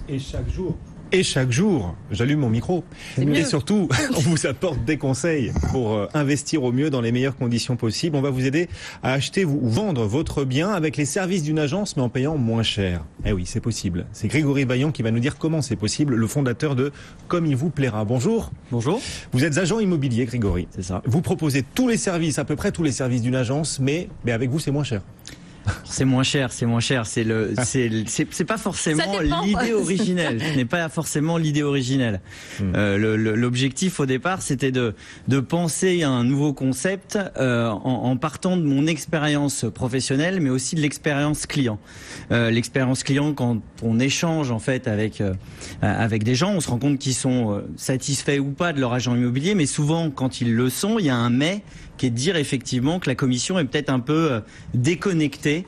Et chaque jour, j'allume mon micro. Et surtout, on vous apporte des conseils pour investir au mieux dans les meilleures conditions possibles. On va vous aider à acheter ou vendre votre bien avec les services d'une agence, mais en payant moins cher. Eh oui, c'est possible. C'est Grégory Bayon qui va nous dire comment c'est possible, le fondateur de Comme il vous plaira. Bonjour. Bonjour. Vous êtes agent immobilier, Grégory. C'est ça. Vous proposez tous les services, à peu près tous les services d'une agence, mais avec vous, c'est moins cher. C'est moins cher. C'est pas forcément l'idée originelle. Ce n'est pas forcément l'idée originelle. L'objectif au départ, c'était de penser à un nouveau concept en partant de mon expérience professionnelle, mais aussi de l'expérience client. L'expérience client, quand on échange en fait avec des gens, on se rend compte qu'ils sont satisfaits ou pas de leur agent immobilier, mais souvent quand ils le sont, il y a un mais qui est de dire effectivement que la commission est peut-être un peu déconnectée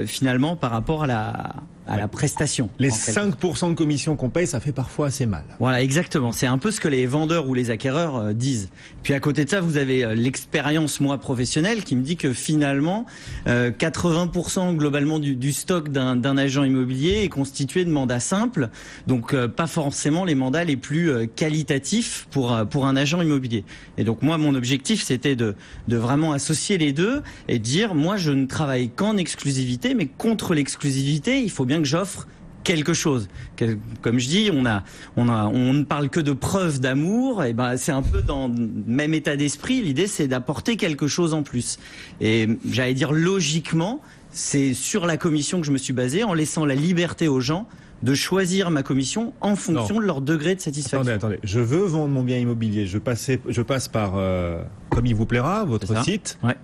finalement par rapport à la prestation. Les 5% de commission qu'on paye, ça fait parfois assez mal. Voilà, exactement. C'est un peu ce que les vendeurs ou les acquéreurs disent. Puis à côté de ça, vous avez l'expérience, moi, professionnelle, qui me dit que finalement, 80% globalement du stock d'un agent immobilier est constitué de mandats simples, donc pas forcément les mandats les plus qualitatifs pour un agent immobilier. Et donc moi, mon objectif, c'était de vraiment associer les deux et dire, moi, je ne travaille qu'en exclusivité, mais contre l'exclusivité, il faut bien que j'offre quelque chose. Comme je dis, on ne parle que de preuves d'amour, et ben c'est un peu dans le même état d'esprit. L'idée, c'est d'apporter quelque chose en plus. Et j'allais dire logiquement, c'est sur la commission que je me suis basé, en laissant la liberté aux gens de choisir ma commission en fonction de leur degré de satisfaction. Attendez. Je veux vendre mon bien immobilier. Je passe par Comme il vous plaira, votre site. Ouais.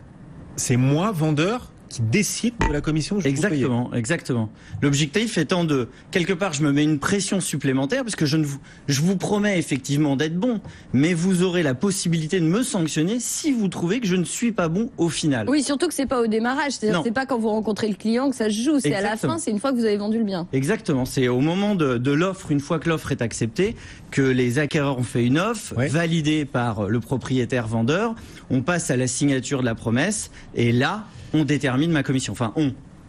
C'est moi, vendeur, qui décide de la commission que je vous paye. Exactement. L'objectif étant de, quelque part, je me mets une pression supplémentaire parce que je vous promets effectivement d'être bon, mais vous aurez la possibilité de me sanctionner si vous trouvez que je ne suis pas bon au final. Oui, surtout que c'est pas au démarrage, c'est-à-dire c'est pas quand vous rencontrez le client que ça se joue, c'est à la fin, c'est une fois que vous avez vendu le bien. Exactement, c'est au moment de l'offre, une fois que l'offre est acceptée, que les acquéreurs ont fait une offre validée par le propriétaire vendeur, on passe à la signature de la promesse et là, on détermine ma commission. Enfin,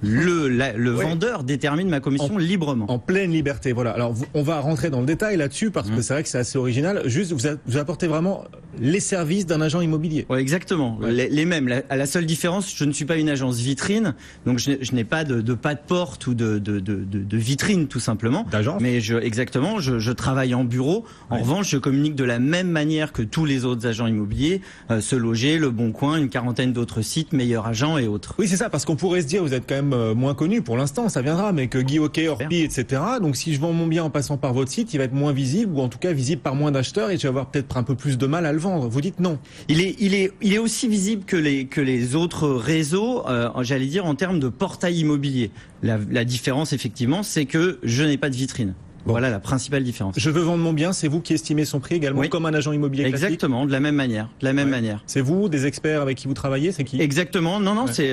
le vendeur détermine ma commission librement. En pleine liberté, voilà. Alors, on va rentrer dans le détail là-dessus parce que c'est vrai que c'est assez original. Juste, vous apportez vraiment les services d'un agent immobilier. Oui, exactement. Les mêmes. La seule différence, je ne suis pas une agence vitrine, donc je n'ai pas de pas de porte ou de vitrine, tout simplement. D'agence. Mais je travaille en bureau. En revanche, je communique de la même manière que tous les autres agents immobiliers, Se Loger, Le Bon Coin, une quarantaine d'autres sites, Meilleur Agent et autres. Oui, c'est ça, parce qu'on pourrait se dire, vous êtes quand même moins connu pour l'instant, ça viendra, mais que Guy Hockey, Orpi, etc. Donc si je vends mon bien en passant par votre site, il va être moins visible, ou en tout cas visible par moins d'acheteurs, et je vais avoir peut-être un peu plus de mal à le vendre. Vous dites non. Il est aussi visible que les autres réseaux, j'allais dire en termes de portail immobilier. La différence, effectivement, c'est que je n'ai pas de vitrine. Bon. Voilà la principale différence. Je veux vendre mon bien, c'est vous qui estimez son prix également, comme un agent immobilier classique. Exactement, de la même manière. C'est vous, des experts avec qui vous travaillez, c'est qui? Exactement, non, c'est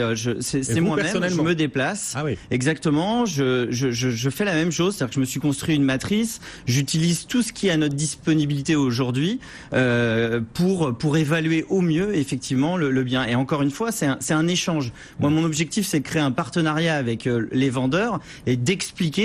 moi-même, je me déplace. Ah oui. Exactement, je fais la même chose, c'est-à-dire que je me suis construit une matrice, j'utilise tout ce qui est à notre disponibilité aujourd'hui pour évaluer au mieux effectivement le bien. Et encore une fois, c'est un échange. Moi, mon objectif, c'est de créer un partenariat avec les vendeurs et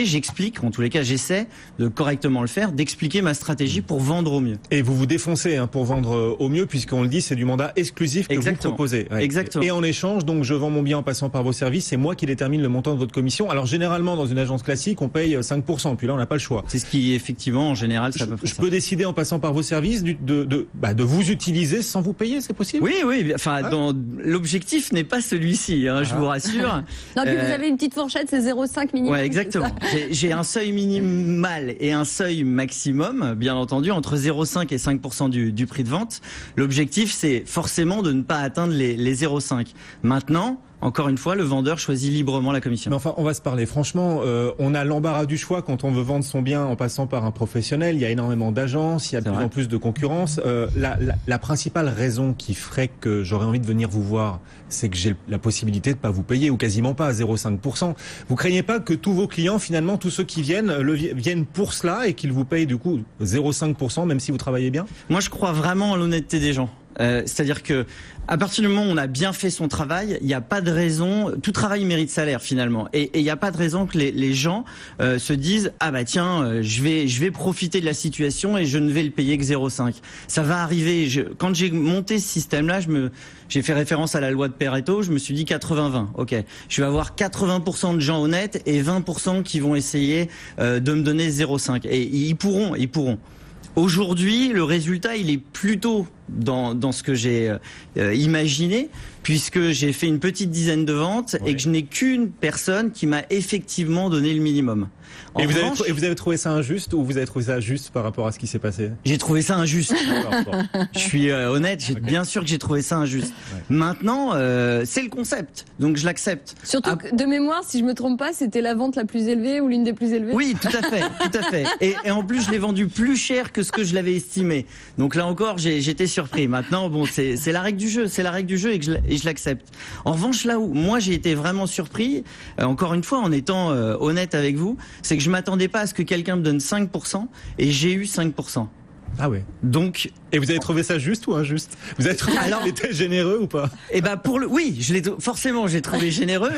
j'explique, en tous les cas, j'essaie de correctement le faire, d'expliquer ma stratégie pour vendre au mieux. Et vous vous défoncez pour vendre au mieux, puisqu'on le dit, c'est du mandat exclusif que vous proposez. Ouais. Exactement. Et en échange, donc je vends mon bien en passant par vos services, c'est moi qui détermine le montant de votre commission. Alors généralement, dans une agence classique, on paye 5%, puis là on n'a pas le choix. C'est ce qui, effectivement, en général, ça peut faire. Je peux décider en passant par vos services de vous utiliser sans vous payer, c'est possible? Oui, enfin, l'objectif n'est pas celui-ci, je vous rassure. Non, puis vous avez une petite fourchette, c'est 0,5 minimum. Ouais, exactement. J'ai un seuil minimal et un seuil maximum, bien entendu, entre 0,5 et 5% du prix de vente. L'objectif, c'est forcément de ne pas atteindre les 0,5. Maintenant, encore une fois, le vendeur choisit librement la commission. Mais enfin, on va se parler. Franchement, on a l'embarras du choix quand on veut vendre son bien en passant par un professionnel. Il y a énormément d'agences, il y a de plus en plus de concurrence. La principale raison qui ferait que j'aurais envie de venir vous voir, c'est que j'ai la possibilité de pas vous payer, ou quasiment pas, à 0,5%. Vous craignez pas que tous vos clients, finalement, tous ceux qui viennent pour cela et qu'ils vous payent du coup 0,5%, même si vous travaillez bien? Moi, je crois vraiment à l'honnêteté des gens. C'est-à-dire que à partir du moment où on a bien fait son travail, il n'y a pas de raison. Tout travail mérite salaire finalement, et il n'y a pas de raison que les gens se disent ah bah tiens, je vais profiter de la situation et je ne vais le payer que 0,5. Ça va arriver. Quand j'ai monté ce système-là, j'ai fait référence à la loi de Pareto. Je me suis dit 80-20. Ok, je vais avoir 80% de gens honnêtes et 20% qui vont essayer de me donner 0,5. Et ils pourront. Aujourd'hui, le résultat, il est plutôt dans ce que j'ai imaginé, puisque j'ai fait une petite dizaine de ventes et que je n'ai qu'une personne qui m'a effectivement donné le minimum. Et vous avez trouvé ça injuste ou vous avez trouvé ça juste par rapport à ce qui s'est passé? J'ai trouvé ça injuste. Je suis honnête, bien sûr que j'ai trouvé ça injuste. Ouais. Maintenant, c'est le concept, donc je l'accepte. Surtout que, de mémoire, si je me trompe pas, c'était la vente la plus élevée ou l'une des plus élevées? Oui, tout à fait. Et en plus, je l'ai vendu plus cher que ce que je l'avais estimé. Donc là encore, j'étais surpris. Maintenant, bon, c'est la règle du jeu, et je l'accepte. En revanche, là où moi j'ai été vraiment surpris, encore une fois, en étant honnête avec vous, c'est que je m'attendais pas à ce que quelqu'un me donne 5% et j'ai eu 5%. Ah ouais. Donc, et vous avez trouvé ça juste ou injuste? Vous avez trouvé qu'il était généreux ou pas? Eh ben oui, forcément, j'ai trouvé généreux,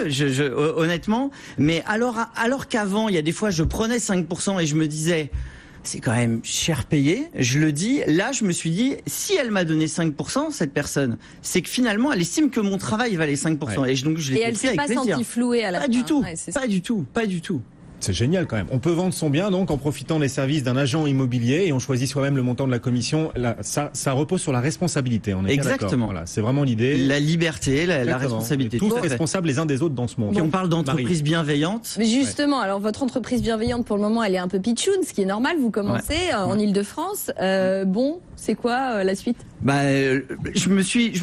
honnêtement. Mais alors qu'avant, il y a des fois, je prenais 5% et je me disais, c'est quand même cher payé. Je le dis. Là, je me suis dit, si elle m'a donné 5%, cette personne, c'est que finalement, elle estime que mon travail valait 5%. Ouais. Et donc, je l'ai fait avec plaisir. Et elle s'est pas sentie flouée à la fin. Pas du tout. C'est génial quand même. On peut vendre son bien donc en profitant des services d'un agent immobilier et on choisit soi-même le montant de la commission. Là, ça repose sur la responsabilité. On est exactement. Voilà, c'est vraiment l'idée. La liberté, la responsabilité. Tous responsables les uns des autres dans ce monde. Et on parle d'entreprise bienveillante. Mais justement, alors votre entreprise bienveillante pour le moment, elle est un peu pitchoune, ce qui est normal. Vous commencez en Ile-de-France. Bon, c'est quoi la suite? Je me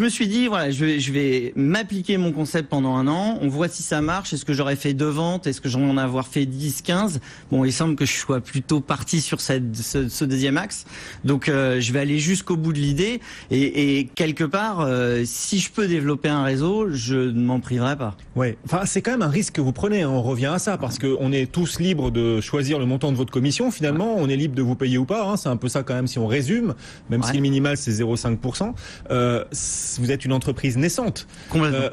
suis dit voilà, je vais m'appliquer mon concept pendant 1 an. On voit si ça marche. Est-ce que j'aurais fait 2 ventes? Est-ce que j'en ai avoir fait 10, 15? Bon, il semble que je sois plutôt parti sur ce deuxième axe. Donc, je vais aller jusqu'au bout de l'idée. Et quelque part, si je peux développer un réseau, je ne m'en priverai pas. Ouais. Enfin, c'est quand même un risque que vous prenez. Hein. On revient à ça parce que on est tous libres de choisir le montant de votre commission. Finalement, on est libre de vous payer ou pas. Hein. C'est un peu ça quand même si on résume. Même si le minimal c'est 0,5%. Vous êtes une entreprise naissante.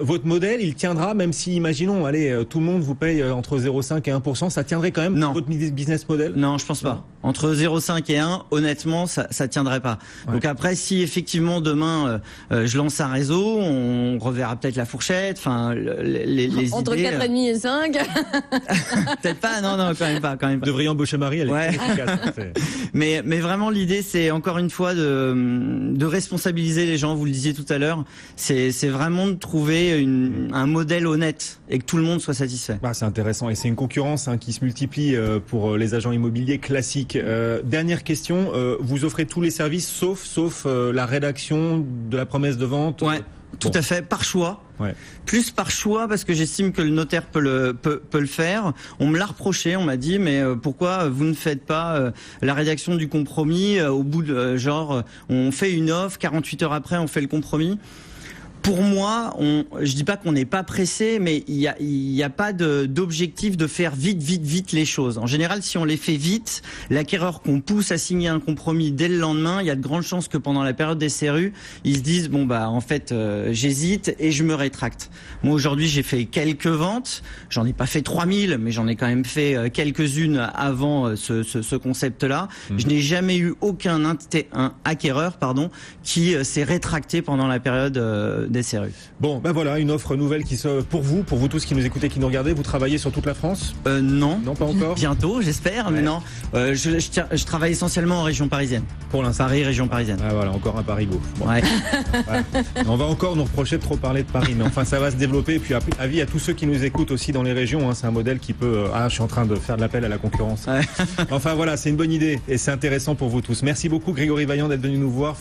Votre modèle, il tiendra même si, imaginons, allez, tout le monde vous paye entre 0,5 et 1%. Ça tiendrait quand même votre business model? Non, je pense pas. Entre 0,5 et 1, honnêtement, ça tiendrait pas. Ouais. Donc après, si effectivement demain je lance un réseau, on reverra peut-être la fourchette, enfin les entre idées. Entre 4,5 et 5. Peut-être pas. Non, quand même pas. Vous devriez embaucher Marie, elle est efficace. Mais vraiment, l'idée, c'est encore une fois de responsabiliser les gens. Vous le disiez tout à l'heure. C'est vraiment de trouver un modèle honnête et que tout le monde soit satisfait. C'est intéressant et c'est une concurrence qui se multiplie pour les agents immobiliers classiques. Dernière question, vous offrez tous les services sauf la rédaction de la promesse de vente? Ouais, tout à fait, par choix. Ouais. Plus par choix parce que j'estime que le notaire peut le faire. On me l'a reproché, on m'a dit mais pourquoi vous ne faites pas la rédaction du compromis au bout de on fait une offre, 48 heures après on fait le compromis. Pour moi, je dis pas qu'on n'est pas pressé, mais il y a pas d'objectif de faire vite les choses. En général, si on les fait vite, l'acquéreur qu'on pousse à signer un compromis dès le lendemain, il y a de grandes chances que pendant la période des SRU, ils se disent en fait, j'hésite et je me rétracte. Moi aujourd'hui, j'ai fait quelques ventes. J'en ai pas fait 3000, mais j'en ai quand même fait quelques-unes avant ce concept-là. Je n'ai jamais eu aucun acquéreur, qui s'est rétracté pendant la période des SRU. Bon, voilà, une offre nouvelle qui se pour vous tous qui nous écoutez, qui nous regardez. Vous travaillez sur toute la France? Non. Non, pas encore. Bientôt, j'espère, mais non. Je travaille essentiellement en région parisienne. Pour l'instant. Paris, région parisienne. Ah voilà, encore un Parigo. Bon. Ouais. On va encore nous reprocher de trop parler de Paris, mais enfin ça va se développer. Et puis avis à tous ceux qui nous écoutent aussi dans les régions. C'est un modèle qui peut. Je suis en train de faire de l'appel à la concurrence. Ouais. Enfin voilà, c'est une bonne idée et c'est intéressant pour vous tous. Merci beaucoup Grégory Vaillant d'être venu nous voir.